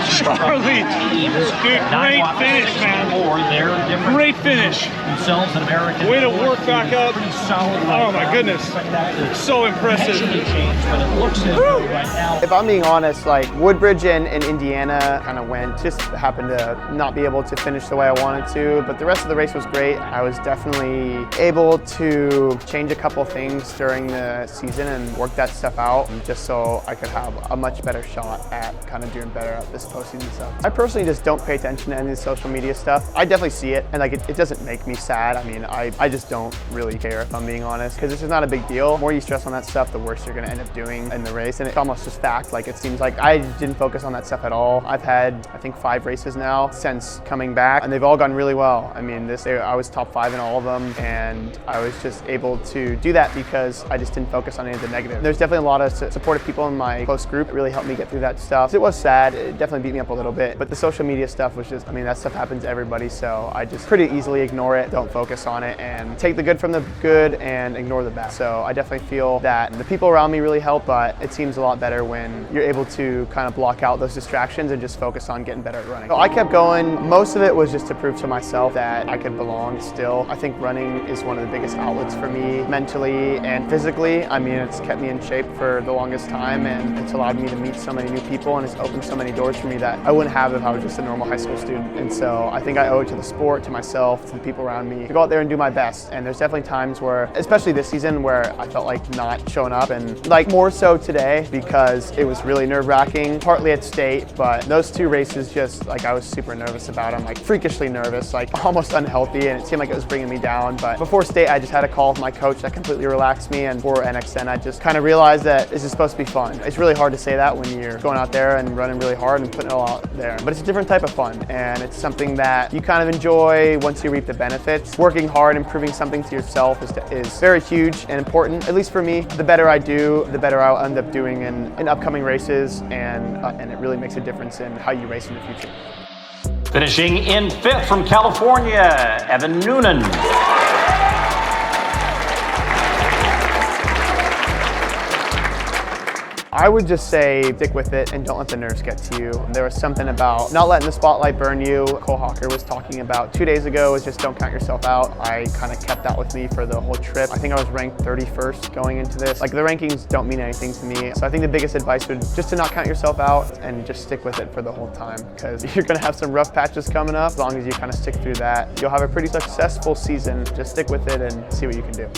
Charlie, dude, great finish, man. Great finish. Way to work back up. Oh my goodness, so impressive. If I'm being honest, like Woodbridge and Indiana kind of went, just happened to not be able to finish the way I wanted to, but the rest of the race was great. I was definitely able to change a couple things during the season and work that stuff out just so I could have a much better shot at kind of doing better at this postseason stuff. I personally just don't pay attention to any of the social media stuff. I definitely see it, and like it doesn't make me sad. I mean, I just don't really care, if I'm being honest, because it's just not a big deal. The more you stress on that stuff, the worse you're going to end up doing in the race, and it's almost just fact. Like, it seems like I didn't focus on that stuff at all. I've had, I think, 5 races now since coming back, and they've all gone really well. I mean, I was top 5 in all of them, and I was just able to do that because I just didn't focus on any of the negative. There's definitely a lot of supportive people in my close group that really helped me get through that stuff. It was sad, it definitely beat me up a little bit, but the social media stuff was just, I mean, that stuff happens to everybody, so I just pretty easily ignore it, don't focus on it, and take the good from the good and ignore the bad. So I definitely feel that the people around me really help, but it seems a lot better when you're able to kind of block out those distractions and just focus on getting better at running. So I kept going. Most of it was just to prove to myself that I could belong still. I think running is one of the biggest outlets for me mentally and physically. I mean, it's kept me in shape for the longest time, and it's allowed me to meet so many new people, and it's opened so many doors for me that I wouldn't have if I was just a normal high school student. And so I think I owe it to the sport, to myself, to the people around me, to go out there and do my best. And there's definitely times where, especially this season, where I felt like not showing up, and like more so today because it was really nerve-wracking, partly at state, but those 2 races just like I was super nervous about them, like freakishly nervous, like almost unhealthy, and it seemed like it was bringing me down. But before state, I just had a call with my coach that completely relaxed me, and for NXN, I just kind of realized that this is supposed to be fun. It's really hard to say that when you're going out there and running really hard and putting it all out there, but it's a different type of fun, and it's something that you kind of enjoy once you reap the benefits. Working hard and proving something to yourself is very huge and important, at least for me. The better I do, the better I'll end up doing in upcoming races, and it really makes a difference in how you race in the future. Finishing in 5th from California, Evan Noonan. I would just say stick with it and don't let the nerves get to you. There was something about not letting the spotlight burn you. Cole Hawker was talking about 2 days ago, is just don't count yourself out. I kind of kept that with me for the whole trip. I think I was ranked 31st going into this. Like, the rankings don't mean anything to me. So I think the biggest advice would just to not count yourself out and just stick with it for the whole time, because you're gonna have some rough patches coming up. As long as you kind of stick through that, you'll have a pretty successful season. Just stick with it and see what you can do.